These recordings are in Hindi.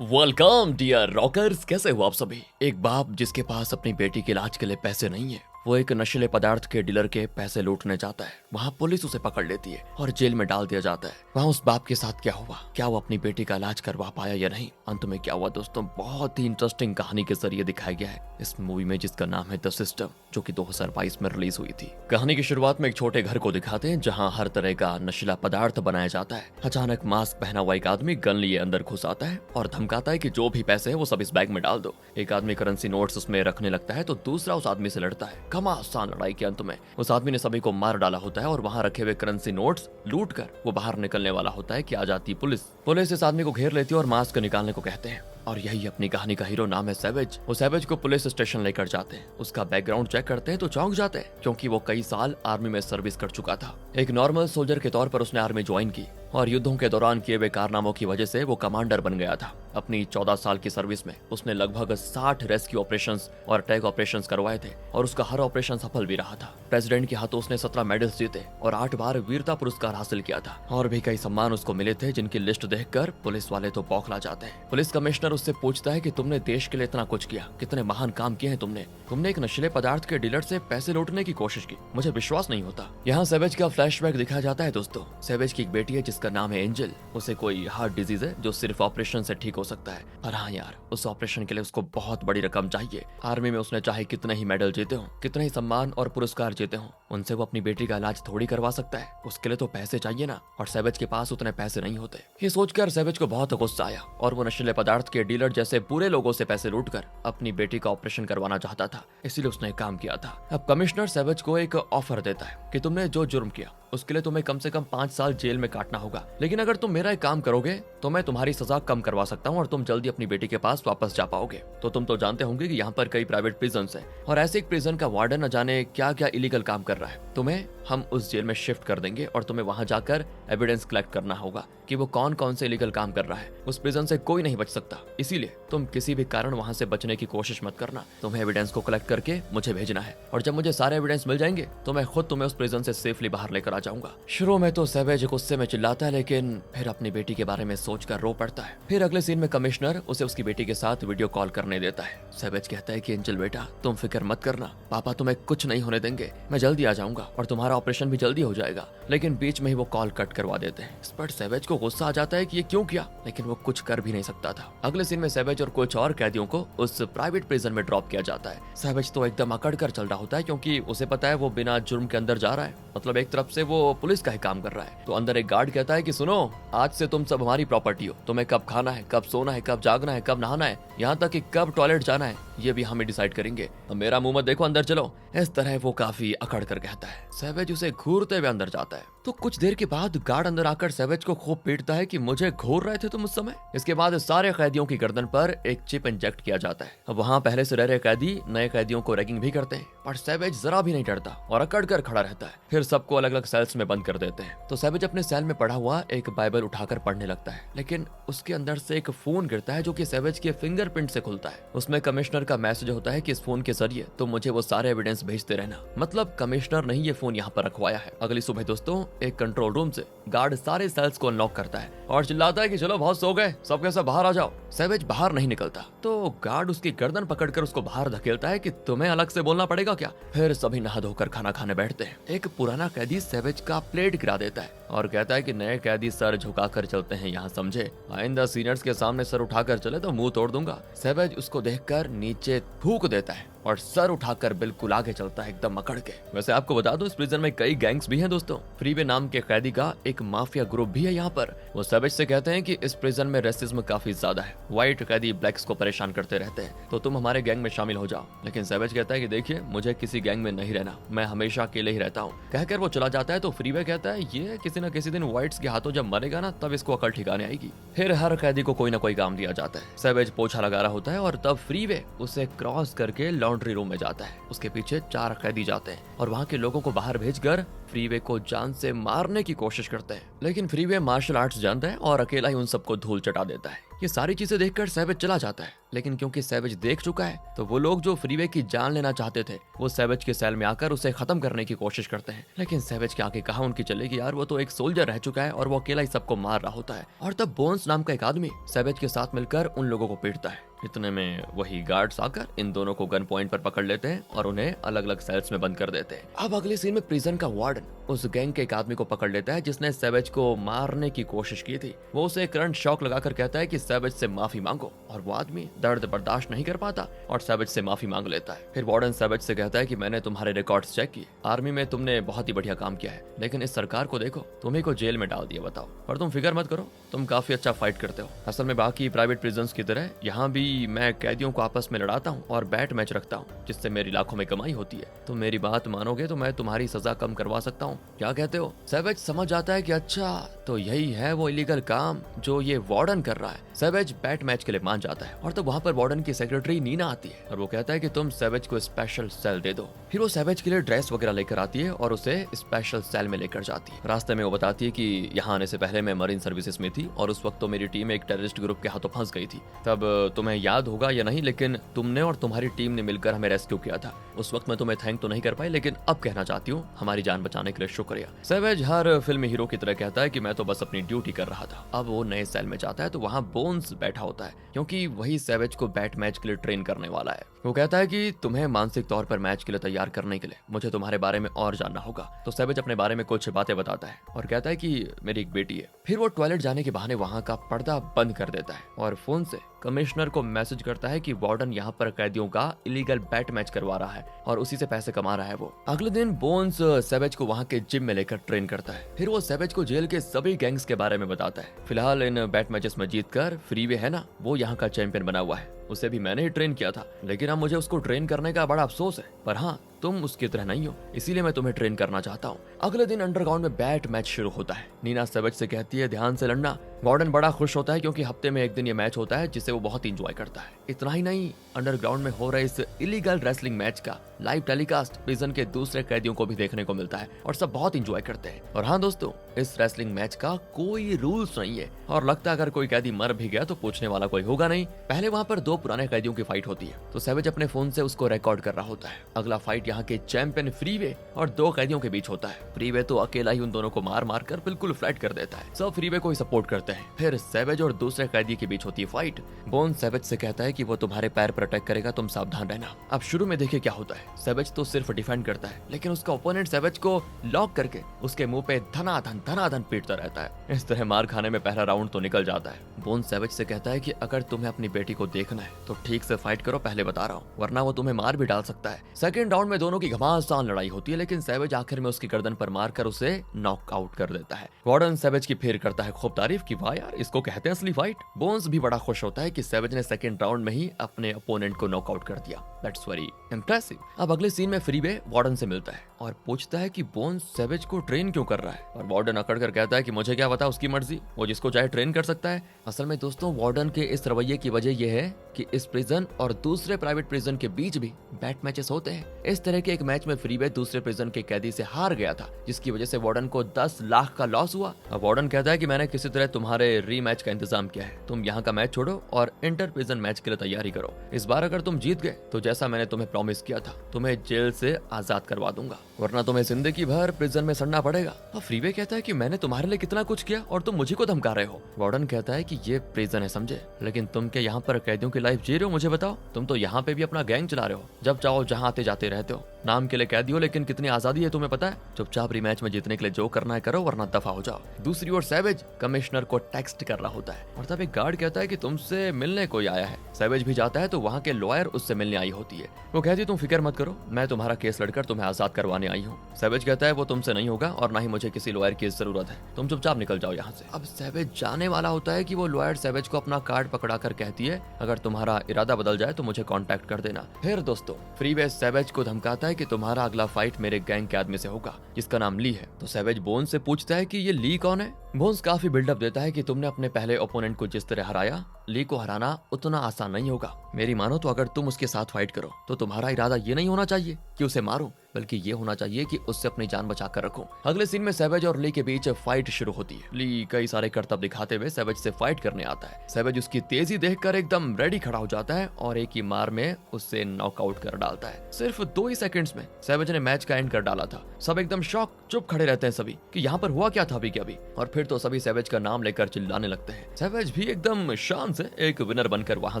वेलकम डियर रॉकर्स, कैसे हो आप सभी। एक बाप जिसके पास अपनी बेटी के इलाज के लिए पैसे नहीं है, वो एक नशीले पदार्थ के डीलर के पैसे लूटने जाता है। वहाँ पुलिस उसे पकड़ लेती है और जेल में डाल दिया जाता है। वहाँ उस बाप के साथ क्या हुआ, क्या वो अपनी बेटी का इलाज करवा पाया या नहीं, अंत में क्या हुआ दोस्तों, बहुत ही इंटरेस्टिंग कहानी के जरिए दिखाया गया है इस मूवी में, जिसका नाम है द सिस्टम, जो कि 2022 में रिलीज हुई थी। कहानी की शुरुआत में एक छोटे घर को दिखाते हैं जहाँ हर तरह का नशीला पदार्थ बनाया जाता है। अचानक मास्क पहना हुआ एक आदमी गन लिए अंदर घुस आता है और धमकाता है कि जो भी पैसे है वो सब इस बैग में डाल दो। एक आदमी करेंसी नोट्स उसमें रखने लगता है तो दूसरा उस आदमी से लड़ता है। घमासान लड़ाई के अंत में उस आदमी ने सभी को मार डाला होता है और वहां रखे हुए करेंसी नोट्स लूट कर वो बाहर निकलने वाला होता है कि आ जाती पुलिस इस आदमी को घेर लेती है और मास्क निकालने को कहते हैं। और यही अपनी कहानी का हीरो, नाम है सैवेज। वो सैवेज को पुलिस स्टेशन लेकर जाते हैं। उसका बैकग्राउंड चेक करते हैं तो चौंक जाते हैं, क्योंकि वो कई साल आर्मी में सर्विस कर चुका था। एक नॉर्मल सोल्जर के तौर पर उसने आर्मी ज्वाइन की और युद्धों के दौरान किए हुए कारनामों की वजह से वो कमांडर बन गया था। अपनी 14 साल की सर्विस में उसने लगभग 60 रेस्क्यू ऑपरेशंस और अटैक ऑपरेशंस करवाए थे और उसका हर ऑपरेशन सफल भी रहा था। प्रेसिडेंट के हाथों उसने 17 मेडल्स जीते और 8 बार वीरता पुरस्कार हासिल किया था। और भी कई सम्मान उसको मिले थे, जिनकी लिस्ट देखकर पुलिस वाले तो बौखला जाते हैं। पुलिस कमिश्नर उससे पूछता है कि तुमने देश के लिए इतना कुछ किया, कितने महान काम किए हैं तुमने एक नशीले पदार्थ के डीलर से पैसे लूटने की कोशिश की, मुझे विश्वास नहीं होता। यहाँ सैवेज का फ्लैशबैक दिखाया जाता है दोस्तों। सैवेज की एक बेटी है जिसका नाम है एंजल। उसे कोई हार्ट डिजीज है जो सिर्फ ऑपरेशन से ठीक हो सकता है। पर हाँ यार, उस ऑपरेशन के लिए उसको बहुत बड़ी रकम चाहिए। आर्मी में उसने चाहे कितने ही मेडल जीते हों, कितने ही सम्मान और पुरस्कार जीते हों, उनसे वो अपनी बेटी का इलाज थोड़ी करवा सकता है। उसके लिए तो पैसे चाहिए ना, और सैवेज के पास उतने पैसे नहीं होते। ये सोचकर सैवेज को बहुत गुस्सा आया और वो नशीले पदार्थ के डीलर जैसे बुरे लोगों से पैसे लूटकर अपनी बेटी का ऑपरेशन करवाना चाहता था। इसीलिए उसने काम किया था। अब कमिश्नर सैवेज को एक ऑफर देता है कि तुमने जो जुर्म किया उसके लिए तुम्हें कम से कम 5 साल जेल में काटना होगा, लेकिन अगर तुम मेरा एक काम करोगे तो मैं तुम्हारी सजा कम करवा सकता हूँ और तुम जल्दी अपनी बेटी के पास वापस जा पाओगे। तो तुम तो जानते होंगे कि यहाँ पर कई प्राइवेट प्रिजन्स हैं और ऐसे एक प्रिजन का वार्डन न जाने क्या क्या इलीगल काम कर रहा है। तुम्हें हम उस जेल में शिफ्ट कर देंगे और तुम्हें वहां जाकर एविडेंस कलेक्ट करना होगा कि वो कौन कौन से इलीगल काम कर रहा है। उस प्रिजन से कोई नहीं बच सकता, इसीलिए तुम किसी भी कारण वहां से बचने की कोशिश मत करना। तुम्हें एविडेंस को कलेक्ट करके मुझे भेजना है और जब मुझे सारे एविडेंस मिल जाएंगे तो मैं खुद तुम्हें उस प्रिजन से सेफली बाहर लेकर आ जाऊंगा। शुरू में तो सैवेज गुस्से में चिल्लाता है, लेकिन फिर अपनी बेटी के बारे में सोचकर रो पड़ता है। फिर अगले सीन में कमिश्नर उसे उसकी बेटी के साथ वीडियो कॉल करने देता है। सैवेज कहता है कि एंजल बेटा, तुम फिक्र मत करना, पापा तुम्हें कुछ नहीं होने देंगे, मैं जल्दी आ जाऊंगा और तुम्हारा ऑपरेशन भी जल्दी हो जाएगा। लेकिन बीच में ही वो कॉल कट करवा देते हैं। इस पर सैवेज को गुस्सा आ जाता है कि ये क्यों किया, लेकिन वो कुछ कर भी नहीं सकता था। अगले सीन में सैवेज और कुछ और कैदियों को उस प्राइवेट प्रिजन में ड्रॉप किया जाता है। सैवेज तो एकदम अकड़ कर चल रहा होता है, क्योंकि उसे पता है वो बिना जुर्म के अंदर जा रहा है। मतलब एक तरफ से वो पुलिस का ही काम कर रहा है, तो अंदर एक गार्ड कहता है कि सुनो, आज से तुम सब हमारी प्रॉपर्टी हो। तुम्हें कब खाना है, कब सोना है, कब जागना है, कब नहाना है, यहाँ तक कि कब टॉयलेट जाना है, ये भी हमें डिसाइड करेंगे। अब मेरा मुंह मत देखो, अंदर चलो। इस तरह वो काफी अकड़ कर कहता है। सैवेज उसे घूरते हुए अंदर जाता है। तो कुछ देर के बाद गार्ड अंदर आकर सैवेज को खूब पीटता है कि मुझे घूर रहे थे तुम उस समय। इसके बाद सारे कैदियों की गर्दन पर एक चिप इंजेक्ट किया जाता है। अब वहाँ पहले से रह रहे कैदी नए कैदियों को रैगिंग भी करते हैं, पर सैवेज जरा भी नहीं डरता और अकड़ कर खड़ा रहता है। फिर सबको अलग अलग सेल्स में बंद कर देते हैं। तो सैवेज अपने सेल में पड़ा हुआ एक बाइबल उठाकर पढ़ने लगता है, लेकिन उसके अंदर से एक फोन गिरता है जो कि सैवेज के फिंगरप्रिंट से खुलता है। उसमें कमिश्नर का मैसेज होता है कि इस फोन के जरिए तुम मुझे वो सारे एविडेंस भेजते रहना। मतलब कमिश्नर ने ये फोन यहाँ पर रखवाया है। अगली सुबह दोस्तों, एक कंट्रोल रूम से गार्ड सारे सेल्स को अनलॉक करता है और चिल्लाता है कि चलो बहुत सो गए, सब के सब बाहर आ जाओ। सैवेज बाहर नहीं निकलता, तो गार्ड उसकी गर्दन पकड़कर उसको बाहर धकेलता है कि तुम्हें अलग से बोलना पड़ेगा क्या। फिर सभी नहा धोकर खाना खाने बैठते हैं। एक पुराना कैदी सैवेज का प्लेट गिरा देता है और कहता है कि नए कैदी सर झुकाकर चलते हैं यहाँ, समझे, आइंदा सीनियर्स के सामने सर उठाकर चले तो मुंह तोड़ दूंगा। सैवेज उसको देखकर नीचे थूक देता है और सर उठाकर बिल्कुल आगे चलता है, एकदम अकड़ के। वैसे आपको बता दूं, इस प्रिजन में कई गैंग्स भी हैं दोस्तों। फ्रीवे नाम के कैदी का एक माफिया ग्रुप भी है यहाँ पर। वो सैवेज से कहते हैं कि इस प्रिजन में रेसिज्म काफी ज्यादा है, व्हाइट कैदी ब्लैक्स को परेशान करते रहते हैं, तो तुम हमारे गैंग में शामिल हो जाओ। लेकिन सैवेज कहता है कि देखिए, मुझे किसी गैंग में नहीं रहना, मैं हमेशा अकेले ही रहता हूँ। कहकर वो चला जाता है। तो फ्रीवे कहता है ये किसी न किसी दिन व्हाइट्स के हाथों जब मरेगा ना, तब इसको अकल ठिकाने आएगी। फिर हर कैदी को कोई ना कोई काम दिया जाता है। सैवेज पोछा लगा रहा होता है और तब फ्रीवे उसे क्रॉस करके लॉन्ड्री रूम में जाता है। उसके पीछे 4 कैदी जाते हैं और वहाँ के लोगों को बाहर भेजकर फ्रीवे को जान से मारने की कोशिश करते हैं। लेकिन फ्रीवे मार्शल आर्ट्स जानता है और अकेला ही उन सबको धूल चटा देता है। ये सारी चीजें देखकर सैवेज चला जाता है, लेकिन क्योंकि सैवेज देख चुका है तो वो लोग जो फ्रीवे की जान लेना चाहते थे वो सैवेज के सेल में आकर उसे खत्म करने की कोशिश करते हैं। लेकिन सैवेज के आगे कहाँ उनकी चलेगी यार, वो तो एक सोल्जर रह चुका है और वो अकेला ही सबको मार रहा होता है। और तब बोन्स नाम का एक आदमी सैवेज के साथ मिलकर उन लोगों को पीटता है। इतने में वही गार्ड्स आकर इन दोनों को गन पॉइंट पर पकड़ लेते हैं और उन्हें अलग अलग सेल्स में बंद कर देते हैं। अब अगले सीन में प्रिजन का वार्डन उस गैंग के एक आदमी को पकड़ लेता है जिसने सैवेज को मारने की कोशिश की थी। वो उसे करंट शॉक लगाकर कहता है कि सैवेज से माफी मांगो, और वो आदमी दर्द बर्दाश्त नहीं कर पाता और सैवेज से माफी मांग लेता है। फिर वार्डन सैवेज से कहता है कि मैंने तुम्हारे रिकॉर्ड्स चेक किए, आर्मी में तुमने बहुत ही बढ़िया काम किया है, लेकिन इस सरकार को देखो, तुम्ही को जेल में डाल दिया। बताओ, पर तुम फिक्र मत करो, तुम काफी अच्छा फाइट करते हो। असल में बाकी प्राइवेट प्रिजन्स की तरह यहाँ भी मैं कैदियों को आपस में लड़ाता हूँ और बैट मैच रखता हूँ, जिससे मेरी लाखों में कमाई होती है। तुम मेरी बात मानोगे तो मैं तुम्हारी सजा कम करवा सकता हूँ, क्या कहते हो? सैवेज समझ आता है कि अच्छा तो यही है वो इलीगल काम जो ये वार्डन कर रहा है। सैवेज बैट मैच के लिए मान जाता है और तो वहाँ पर वार्डन की सेक्रेटरी नीना आती है और वो कहता है कि तुम सैवेज को स्पेशल सेल दे दो। फिर वो सैवेज के लिए ड्रेस वगैरह लेकर आती है और उसे स्पेशल सेल में लेकर जाती है। रास्ते में वो बताती है कि यहाँ आने से पहले मैं मरीन सर्विसेज में थी और उस वक्त तो मेरी टीम एक टेररिस्ट ग्रुप के हाथों फंस गई थी। तब तुम्हें याद होगा या नहीं, लेकिन तुमने और तुम्हारी टीम ने मिलकर हमें रेस्क्यू किया था। उस वक्त मैं तुम्हें थैंक तो नहीं कर पाई, लेकिन अब कहना चाहती हूँ हमारी जान बचाने के लिए शुक्रिया। सैवेज हर फिल्मी हीरो की तरह कहता है कि मैं तो बस अपनी ड्यूटी कर रहा था। अब वो नए सेल में जाता है तो वहाँ बोन्स बैठा होता है, क्योंकि वही सैवेज को बैट मैच के लिए ट्रेन करने वाला है। वो कहता है कि तुम्हें मानसिक तौर पर मैच के लिए तैयार करने के लिए मुझे तुम्हारे बारे में और जानना होगा। तो सैवेज अपने बारे में कुछ बातें बताता है और कहता है कि मेरी एक बेटी है। फिर वो टॉयलेट जाने के बहाने वहाँ का पर्दा बंद कर देता है और फोन से कमिश्नर को मैसेज करता है कि वार्डन यहाँ पर कैदियों का इलीगल बैट मैच करवा रहा है और उसी से पैसे कमा रहा है वो। अगले दिन बोन्स सैवेज को वहाँ के जिम में लेकर ट्रेन करता है। फिर वो सैवेज को जेल के सभी गैंग्स के बारे में बताता है। फिलहाल इन बैट मैचेस में जीतकर फ्रीवे है ना, वो यहाँ का चैंपियन बना हुआ है। उसे भी मैंने ही ट्रेन किया था, लेकिन अब मुझे उसको ट्रेन करने का बड़ा अफसोस है। पर हाँ, तुम उसकी तरह नहीं हो, इसीलिए मैं तुम्हें ट्रेन करना चाहता हूँ। अगले दिन अंडरग्राउंड में बैट मैच शुरू होता है। नीना सैवेज से कहती है ध्यान से लड़ना। वार्डन बड़ा खुश होता है क्योंकि हफ्ते में एक दिन ये मैच होता है जिसे वो बहुत इंजॉय करता है। इतना ही नहीं, अंडरग्राउंड में हो रहे इस इलीगल रेसलिंग मैच का लाइव टेलीकास्ट प्रिजन के दूसरे कैदियों को भी देखने को मिलता है और सब बहुत इंजॉय करते हैं। और हाँ दोस्तों, इस रेसलिंग मैच का कोई रूल्स नहीं है और लगता है अगर कोई कैदी मर भी गया तो पूछने वाला कोई होगा नहीं। पहले वहाँ पर 2 पुराने कैदियों की फाइट होती है तो सैवेज अपने फोन से उसको रिकॉर्ड कर रहा होता है। अगला फाइट यहाँ के चैंपियन फ्रीवे और 2 कैदियों के बीच होता है। फ्रीवे तो अकेला ही उन दोनों को मार मार कर बिल्कुल फ्लैट कर देता है। सब फ्रीवे को ही सपोर्ट करते हैं। फिर सैवेज और दूसरे कैदी के बीच होती है फाइट। बोन सैवेज से कहता है कि वो तुम्हारे पैर पर अटैक करेगा, तुम सावधान रहना। अब शुरू में देखिए क्या होता है। सैवेज तो सिर्फ डिफेंड करता है, लेकिन उसका ओपोनेंट सैवेज को लॉक करके उसके मुंह पे धनाधन पीटता रहता है। इस तरह मार खाने में पहला राउंड तो निकल जाता है। बोन सैवेज से कहता है कि अगर तुम्हें अपनी बेटी को देखना है तो ठीक से फाइट करो, पहले बता रहा हूँ, वरना वो तुम्हें मार भी डाल सकता है। सेकंड राउंड में दोनों की घमासान लड़ाई होती है, लेकिन सैवेज आखिर में उसकी गर्दन पर मारकर उसे नॉकआउट कर देता है। वार्डन सैवेज की फिर करता है खूब तारीफ की, वाह यार, इसको कहते हैं असली फाइट। बोन्स भी बड़ा खुश होता है कि सैवेज ने सेकंड राउंड में ही अपने ओपोनेंट को नॉकआउट कर दिया। That's very impressive. अब अगले सीन में फ्रीवे वार्डन से मिलता है और पूछता है कि बोन्स सैवेज को ट्रेन क्यों कर रहा है। और वार्डन अकड़ कर कहता है कि मुझे क्या पता, उसकी मर्जी, वो जिसको चाहे ट्रेन कर सकता है। असल में दोस्तों, वार्डन के इस रवैये की वजह यह है कि इस प्रिजन और दूसरे प्राइवेट प्रिजन के बीच भी बैट मैचेस होते हैं। इस तरह के एक मैच में फ्रीवे दूसरे प्रिजन के कैदी से हार गया था, जिसकी वजह से वार्डन को 10 लाख का लॉस हुआ। अब वार्डन कहता है कि मैंने किसी तरह तुम्हारे रीमैच का इंतजाम किया है, तुम यहाँ का मैच छोड़ो और इंटर प्रिजन मैच के लिए तैयारी करो। इस बार अगर तुम जीत गए तो जैसा मैंने तुम्हें प्रॉमिस किया था, तुम्हें जेल से आजाद करवा दूंगा, वरना तुम्हें जिंदगी भर प्रिजन में सड़ना पड़ेगा। अब फ्रीवे कहता है कि मैंने तुम्हारे लिए कितना कुछ किया और तुम मुझे को धमका रहे हो। वार्डन कहता है कि ये प्रिजन है समझे, लेकिन तुम क्या यहाँ पर कैदियों की लाइफ जी रहे हो? मुझे बताओ, तुम तो यहाँ पे भी अपना गैंग चला रहे हो, जब चाहो जहाँ आते जाते रहते हो। नाम के लिए कैदी हो, लेकिन कितनी आजादी है तुम्हें पता है? चुपचाप रीमैच में जीतने के लिए जो करना है करो, वरना दफा हो जाओ। दूसरी ओर सैवेज कमिश्नर को टेक्स्ट कर रहा होता है और तब एक गार्ड कहता है कि तुमसे मिलने कोई आया है। सैवेज भी जाता है तो वहाँ के लॉयर उससे मिलने आई होती है। वो कहती है तुम फिक्र मत करो, मैं तुम्हारा केस लड़कर तुम्हें आजाद करवाने आई हूँ। सैवेज कहता है वो तुमसे नहीं होगा और ना ही मुझे किसी लॉयर की जरूरत है, तुम चुपचाप निकल जाओ यहाँ से। अब सैवेज जाने वाला होता है कि वो लॉयर सैवेज को अपना कार्ड पकड़ा कर कहती है अगर तुम्हारा इरादा बदल जाए तो मुझे कांटेक्ट कर देना। फिर दोस्तों, फ्रीवे सैवेज को धमकाता है कि तुम्हारा अगला फाइट मेरे गैंग के आदमी से होगा जिसका नाम ली है। तो सैवेज बोन्स से पूछता है कि ये ली कौन है। बोन्स काफी बिल्डअप देता है कि तुमने अपने पहले ओपोनेंट को जिस तरह हराया, ली को हराना उतना आसान नहीं होगा। मेरी मानो तो अगर तुम उसके साथ फाइट करो तो तुम्हारा इरादा ये नहीं होना चाहिए कि उसे मारो। बल्कि ये होना चाहिए कि उससे अपनी जान बचा कर रखूं। अगले सीन में सैवेज और ली के बीच फाइट शुरू होती है। ली कई सारे करतब दिखाते हुए सैवेज से फाइट करने आता है। सैवेज उसकी तेजी देखकर एकदम रेडी खड़ा हो जाता है और एक ही मार में उससे नॉकआउट कर डालता है। सिर्फ 2 ही सेकंड्स में सैवेज ने मैच का एंड कर डाला था। सब एकदम शॉक चुप खड़े रहते हैं सभी कि यहाँ पर हुआ क्या था अभी के अभी। और फिर तो सभी सैवेज का नाम लेकर चिल्लाने लगते हैं। सैवेज भी एकदम शान से एक विनर बनकर वहां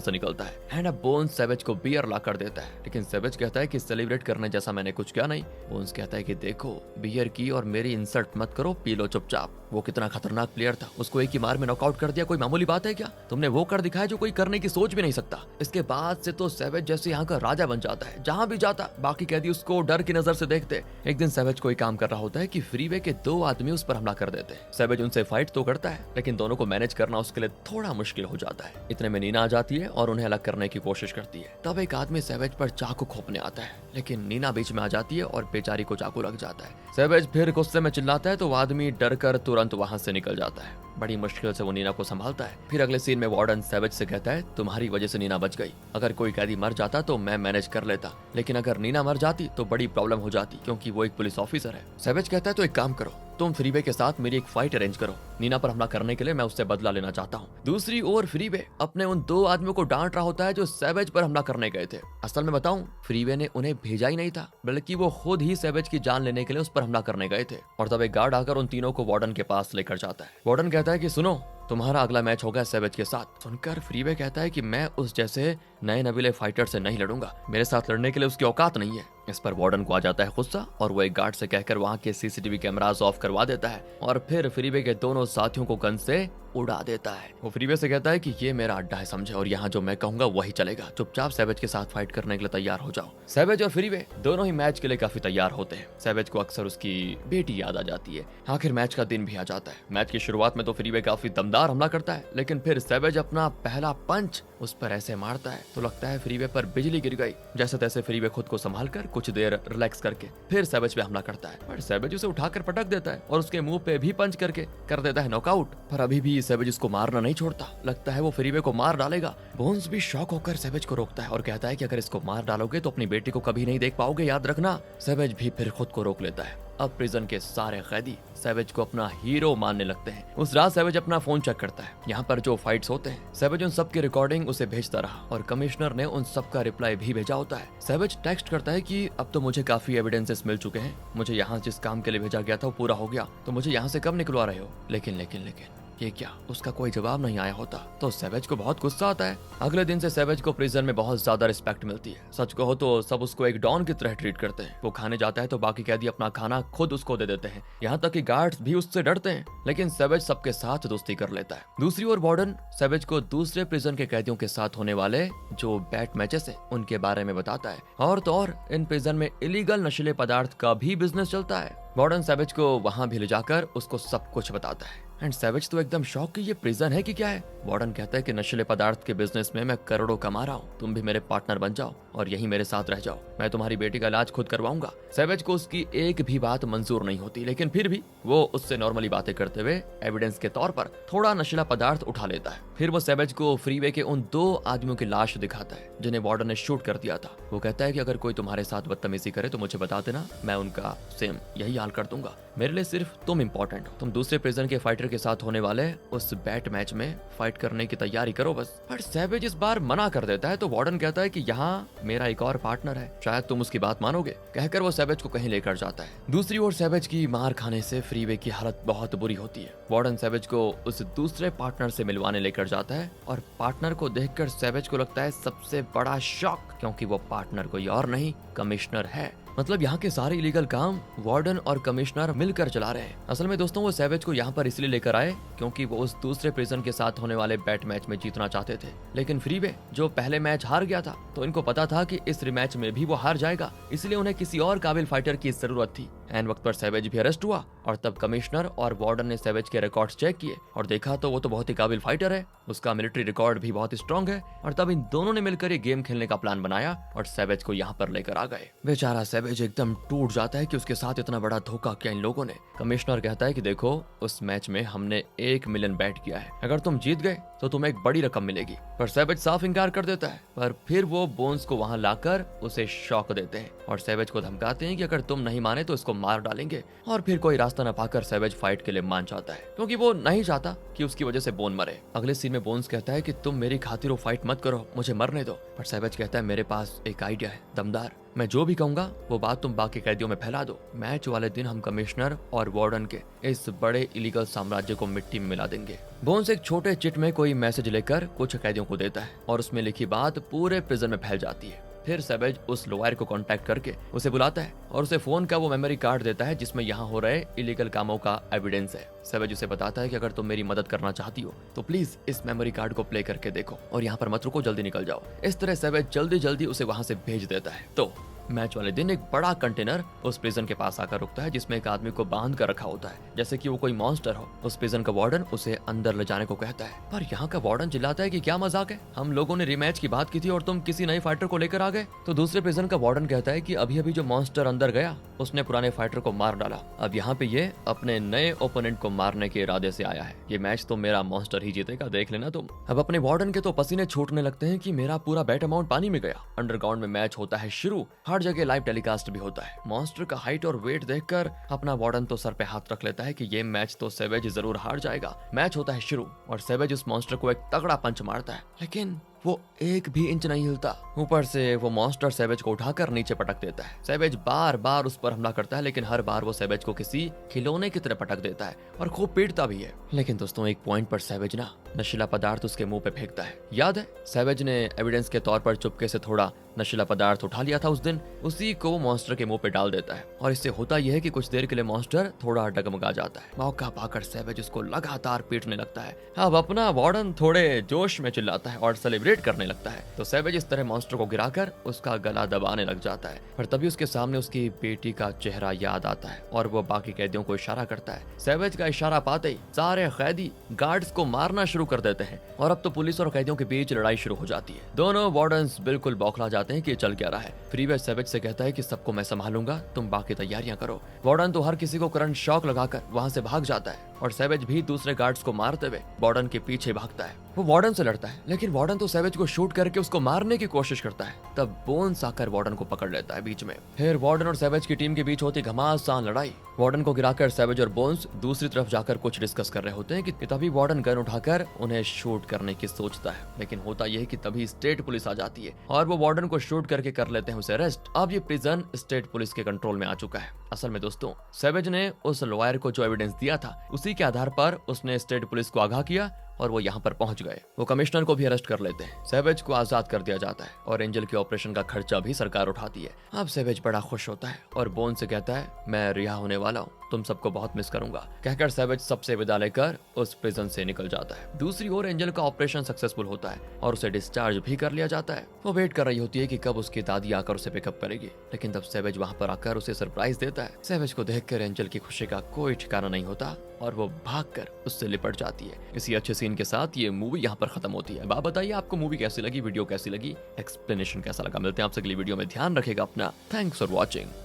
से निकलता है। एंड अब बोन्स सैवेज को बियर ला कर देता है, लेकिन सैवेज कहता है कि सेलिब्रेट करने जैसा मैंने कुछ किया नहीं। बोन्स कहता है कि देखो, बियर की और मेरी इंसल्ट मत करो, पी लो चुपचाप। वो कितना खतरनाक प्लेयर था, उसको एक ही मार में नॉकआउट कर दिया, कोई मामूली बात है क्या? तुमने वो कर दिखाया जो कोई करने की सोच भी नहीं सकता। इसके बाद से तो सैवेज जैसे यहाँ का राजा बन जाता है। जहाँ भी जाता बाकी कैदी उसको डर की नजर से देखते। एक दिन सैवेज कोई काम कर रहा होता है कि फ्रीवे के 2 आदमी उस पर हमला कर देते हैं। सैवेज उनसे फाइट तो करता है, लेकिन दोनों को मैनेज करना उसके लिए थोड़ा मुश्किल हो जाता है। इतने में नीना आ जाती है और उन्हें अलग करने की कोशिश करती है। तब एक आदमी सैवेज पर चाकू खोपने आता है, लेकिन नीना बीच में आ जाती है और बेचारी को चाकू लग जाता है। सैवेज फिर गुस्से में चिल्लाता है तो वो आदमी डर कर तुरंत वहां से निकल जाता है। बड़ी मुश्किल से वो नीना को संभालता है। फिर अगले सीन में वार्डन सैवेज से कहता है, तुम्हारी वजह से नीना बच गई। अगर कोई कैदी मर जाता तो मैं मैनेज कर लेता, लेकिन अगर नीना मर जाती तो बड़ी प्रॉब्लम हो जाती, क्योंकि वो एक पुलिस ऑफिसर है। सैवेज कहता है तो एक काम करो, तुम फ्रीवे के साथ मेरी एक फाइट अरेंज करो। नीना पर हमला करने के लिए मैं उससे बदला लेना चाहता हूँ। दूसरी ओर फ्रीवे अपने उन 2 आदमियों को डांट रहा होता है जो सैवेज पर हमला करने गए थे। असल में बताऊं, फ्रीवे ने उन्हें भेजा ही नहीं था, बल्कि वो खुद ही सैवेज की जान लेने के लिए उस पर हमला करने गए थे। और तब एक गार्ड आकर उन तीनों को वार्डन के पास लेकर जाता है। वार्डन कहता है कि सुनो, तुम्हारा अगला मैच होगा सैवेज के साथ। सुनकर फ्रीवे कहता है कि मैं उस जैसे नए नवीले फाइटर से नहीं लड़ूंगा, मेरे साथ लड़ने के लिए उसकी औकात नहीं है। इस पर वार्डन को आ जाता है गुस्सा और वो एक गार्ड से कहकर वहां के सीसीटीवी कैमरास ऑफ करवा देता है और फिर फ्रीवे के दोनों साथियों को गन से उड़ा देता है। वो फ्रीवे से कहता है कि ये मेरा अड्डा है समझे, और यहाँ जो मैं कहूंगा वही चलेगा। चुपचाप सैवेज के साथ फाइट करने के लिए तैयार हो जाओ। सैवेज और फ्रीवे दोनों ही मैच के लिए काफी तैयार होते हैं। सैवेज को अक्सर उसकी बेटी याद आ जाती है। आखिर मैच का दिन भी आ जाता है। मैच की शुरुआत में तो फ्रीवे काफी दमदार हमला करता है, लेकिन फिर सैवेज अपना पहला पंच उस पर ऐसे मारता है तो लगता है फ्रीवे पर बिजली गिर गई। जैसे तैसे फ्रीवे खुद को संभाल कर कुछ देर रिलैक्स करके फिर सैवेज पे हमला करता है, पर सैवेज उसे उठाकर पटक देता है और उसके मुंह पे भी पंच करके कर देता है नॉकआउट। पर अभी भी सैवेज उसको मारना नहीं छोड़ता, लगता है वो फ्रीवे को मार डालेगा। बोन्स भी शॉक होकर सैवेज को रोकता है और कहता है कि अगर इसको मार डालोगे तो अपनी बेटी को कभी नहीं देख पाओगे, याद रखना। सैवेज भी फिर खुद को रोक लेता है। अब प्रिजन के सारे कैदी सैवेज को अपना हीरो मानने लगते हैं। उस रात सैवेज अपना फोन चेक करता है। यहाँ पर जो फाइट्स होते हैं, सैवेज उन सब की रिकॉर्डिंग उसे भेजता रहा और कमिश्नर ने उन सब का रिप्लाई भी भेजा होता है। सैवेज टेक्स्ट करता है कि अब तो मुझे काफी एविडेंसेस मिल चुके हैं, मुझे यहाँ जिस काम के लिए भेजा गया था वो पूरा हो गया, तो मुझे यहाँ से कब निकलवा रहे हो? लेकिन लेकिन लेकिन ये क्या? उसका कोई जवाब नहीं आया होता तो सैवेज को बहुत गुस्सा आता है। अगले दिन से सैवेज को प्रिजन में बहुत ज्यादा रिस्पेक्ट मिलती है। सच कहो तो सब उसको एक डॉन की तरह ट्रीट करते हैं। वो खाने जाता है तो बाकी कैदी अपना खाना खुद उसको दे देते हैं, यहाँ तक कि गार्ड्स भी उससे डरते हैं। लेकिन सैवेज सबके साथ दोस्ती कर लेता है। दूसरी ओर वार्डन सैवेज को दूसरे प्रिजन के कैदियों के साथ होने वाले जो बैट मैचेस है उनके बारे में बताता है। और तो और इन प्रिजन में इलीगल नशीले पदार्थ का भी बिजनेस चलता है। वार्डन सैवेज को वहां भी ले जाकर उसको सब कुछ बताता है। एंड सैवेज तो एकदम शॉक कि ये प्रिजन है कि क्या है। वार्डन कहता है कि नशीले पदार्थ के बिजनेस में मैं करोड़ों कमा रहा हूँ, तुम भी मेरे पार्टनर बन जाओ और यहीं मेरे साथ रह जाओ, मैं तुम्हारी बेटी का इलाज खुद करवाऊंगा। सैवेज को उसकी एक भी बात मंजूर नहीं होती, लेकिन फिर भी वो उससे नॉर्मली बातें करते हुए एविडेंस के तौर पर थोड़ा नशीला पदार्थ उठा लेता है। फिर वो सैवेज को फ्रीवे के उन 2 आदमियों की लाश दिखाता है जिन्हें वार्डन ने शूट कर दिया था। वो कहता है कि अगर कोई तुम्हारे साथ बदतमीजी करे तो मुझे बता देना, मैं उनका सेम यही हाल कर दूंगा। मेरे लिए सिर्फ तुम इम्पोर्टेंट हो। तुम दूसरे प्रिजन के फाइटर के साथ होने वाले उस बैट मैच में फाइट करने की तैयारी करो बस। पर सैवेज इस बार मना कर देता है तो वार्डन कहता है कि यहाँ मेरा एक और पार्टनर है, शायद तुम उसकी बात मानोगे। कहकर वो सैवेज को कहीं लेकर जाता है। दूसरी ओर सैवेज की मार खाने से फ्रीवे की हालत बहुत बुरी होती है। वार्डन सैवेज को उस दूसरे पार्टनर से मिलवाने लेकर जाता है और पार्टनर को देखकर सैवेज को लगता है सबसे बड़ा शॉक, क्योंकि वो पार्टनर कोई और नहीं कमिश्नर है। मतलब यहाँ के सारे इलीगल काम वार्डन और कमिश्नर मिलकर चला रहे हैं। असल में दोस्तों वो सैवेज को यहाँ पर इसलिए लेकर आए क्योंकि वो उस दूसरे प्रिजन के साथ होने वाले बैट मैच में जीतना चाहते थे। लेकिन फ्रीवे जो पहले मैच हार गया था तो इनको पता था कि इस रिमैच में भी वो हार जाएगा, इसलिए उन्हें किसी और काबिल फाइटर की जरूरत थी। एंड वक्त पर सैवेज भी अरेस्ट हुआ और तब कमिश्नर और वार्डन ने सैवेज के रिकॉर्ड्स चेक किए और देखा तो वो तो बहुत ही काबिल फाइटर है, उसका मिलिट्री रिकॉर्ड भी बहुत ही स्ट्रांग है। और तब इन दोनों ने मिलकर ये गेम खेलने का प्लान बनाया और सैवेज को यहाँ पर लेकर आ गए। बेचारा सैवेज एकदम टूट जाता है कि उसके साथ इतना बड़ा धोखा किया इन लोगों ने। कमिश्नर कहता है कि देखो, उस मैच में हमने 1 मिलियन बैट किया है, अगर तुम जीत गए तो तुम्हें एक बड़ी रकम मिलेगी। पर सैवेज साफ इनकार कर देता है, पर फिर वो बोन्स को वहां लाकर उसे शॉक देते हैं और सैवेज को धमकाते हैं कि अगर तुम नहीं माने तो इसको मार डालेंगे। और फिर कोई रास्ता न पाकर सैवेज फाइट के लिए मान जाता है, क्योंकि वो नहीं चाहता कि उसकी वजह से बोन मरे। अगले सीन में बोन्स कहता है कि तुम मेरी खातिर वो फाइट मत करो, मुझे मरने दो। पर सैवेज कहता है मेरे पास एक आइडिया है दमदार, मैं जो भी कहूंगा वो बात तुम बाकी कैदियों में फैला दो। मैच वाले दिन हम कमिश्नर और वार्डन के इस बड़े इलीगल साम्राज्य को मिट्टी में मिला देंगे। बोन्स एक छोटे चिट में कोई मैसेज लेकर कुछ कैदियों को देता है और उसमें लिखी बात पूरे प्रिजन में फैल जाती है। फिर सैवेज उस लॉयर को कांटेक्ट करके उसे बुलाता है और उसे फोन का वो मेमोरी कार्ड देता है जिसमें यहाँ हो रहे इलीगल कामों का एविडेंस है। सैवेज उसे बताता है कि अगर तुम मेरी मदद करना चाहती हो तो प्लीज इस मेमोरी कार्ड को प्ले करके देखो और यहाँ पर मत रुको, जल्दी निकल जाओ। इस तरह सैवेज जल्दी जल्दी उसे वहां से भेज देता है। तो मैच वाले दिन एक बड़ा कंटेनर उस प्रिजन के पास आकर रुकता है जिसमें एक आदमी को बांध कर रखा होता है जैसे कि वो कोई मॉन्स्टर हो। उस प्रिजन का वार्डन उसे अंदर ले जाने को कहता है, पर यहाँ का वार्डन चिल्लाता है कि क्या मजाक है, हम लोगों ने रिमैच की बात की थी और तुम किसी नए फाइटर को लेकर आ गए। तो दूसरे प्रिजन का वार्डन कहता है कि अभी अभी जो मॉन्स्टर अंदर गया उसने पुराने फाइटर को मार डाला, अब यहाँ पे ये अपने नए ओपोनेंट को मारने के इरादे से आया है, ये मैच तो मेरा मॉन्स्टर ही जीतेगा, देख लेना तुम। अब अपने वार्डन के तो पसीने छूटने लगते हैं कि मेरा पूरा बैट अमाउंट पानी में गया। अंडरग्राउंड में मैच होता है शुरू, हर जगह लाइव टेलीकास्ट भी होता है। मॉन्स्टर का हाइट और वेट देखकर अपना वार्डन तो सर पे हाथ रख लेता है कि ये मैच तो सैवेज जरूर हार जाएगा। मैच होता है शुरू और सैवेज उस मॉन्स्टर को एक तगड़ा पंच मारता है, लेकिन वो एक भी इंच नहीं हिलता। ऊपर से वो मॉन्स्टर सैवेज को उठाकर नीचे पटक देता है। सैवेज बार बार उस पर हमला करता है, लेकिन हर बार वो सैवेज को किसी खिलौने की तरह पटक देता है और खूब पीटता भी है। लेकिन दोस्तों, एक पॉइंट पर सैवेज ना नशीला पदार्थ उसके मुंह पे फेंकता है। याद है, सैवेज ने एविडेंस के तौर पर चुपके से थोड़ा नशीला पदार्थ उठा लिया था उस दिन, उसी को वो मॉन्स्टर के मुंह पे डाल देता है और इससे होता यह है कि कुछ देर के लिए मॉन्स्टर थोड़ा डगमगा जाता है। मौका पाकर सैवेज उसको लगातार पीटने लगता है। अब अपना वार्डन थोड़े जोश में चिल्लाता है और सेलिब्रेट करने लगता है। तो सैवेज इस तरह मॉन्स्टर को गिराकर उसका गला दबाने लग जाता है, पर तभी उसके सामने उसकी बेटी का चेहरा याद आता है और वो बाकी कैदियों को इशारा करता है। सैवेज का इशारा पाते ही सारे कैदी गार्ड्स को मारना शुरू कर देते हैं और अब तो पुलिस और कैदियों के बीच लड़ाई शुरू हो जाती है। दोनों वार्डन्स बिल्कुल बौखला जाते हैं कि चल क्या रहा है। फ्रीवे सैवेज से कहता है कि सबको मैं संभालूंगा, तुम बाकी तैयारियां करो। वार्डन तो हर किसी को करंट शॉक लगाकर वहां से भाग जाता है और सैवेज भी दूसरे गार्ड्स को मारते हुए वार्डन के पीछे भागता है। वो वार्डन से लड़ता है, लेकिन वार्डन तो सैवेज को शूट करके उसको मारने की कोशिश करता है। तब बोन्स आकर वार्डन को पकड़ लेता है बीच में। फिर वार्डन और सैवेज की टीम के बीच होती घमासान लड़ाई। वार्डन को गिराकर सैवेज और बोन्स दूसरी तरफ जाकर कुछ डिस्कस कर रहे होते हैं कि तभी वार्डन गन उठाकर उन्हें शूट करने की सोचता है, लेकिन होता यह है कि तभी स्टेट पुलिस आ जाती है और वो वार्डन को शूट करके कर लेते हैं उसे अरेस्ट। अब ये प्रिजन स्टेट पुलिस के कंट्रोल में आ चुका है। असल में दोस्तों, सैवेज ने उस लॉयर को जो एविडेंस दिया था उसी के आधार पर उसने स्टेट पुलिस को आगाह किया और वो यहाँ पर पहुंच गए। वो कमिश्नर को भी अरेस्ट कर लेते हैं। सैवेज को आजाद कर दिया जाता है और एंजल के ऑपरेशन का खर्चा भी सरकार उठाती है। अब सैवेज बड़ा खुश होता है और बोन से कहता है, मैं रिहा होने वाला हूँ, तुम सबको बहुत मिस करूंगा। कहकर सैवेज सबसे विदा लेकर उस प्रिजन से निकल जाता है। दूसरी ओर एंजल का ऑपरेशन सक्सेसफुल होता है और उसे डिस्चार्ज भी कर लिया जाता है। वो वेट कर रही होती है कि कब उसकी दादी आकर उसे पिकअप करेगी, लेकिन तब सैवेज वहां पर आकर उसे सरप्राइज देता है। सैवेज को देखकर एंजल की खुशी का कोई ठिकाना नहीं होता और वो भागकर उससे लिपट जाती है। इसी अच्छे सीन के साथ ये मूवी यहाँ पर खत्म होती है। आप बताइए आपको मूवी कैसी लगी, वीडियो कैसी लगी, एक्सप्लेनेशन कैसा लगा। मिलते हैं आपसे अगली वीडियो में। ध्यान रखेगा अपना। Thanks for watching.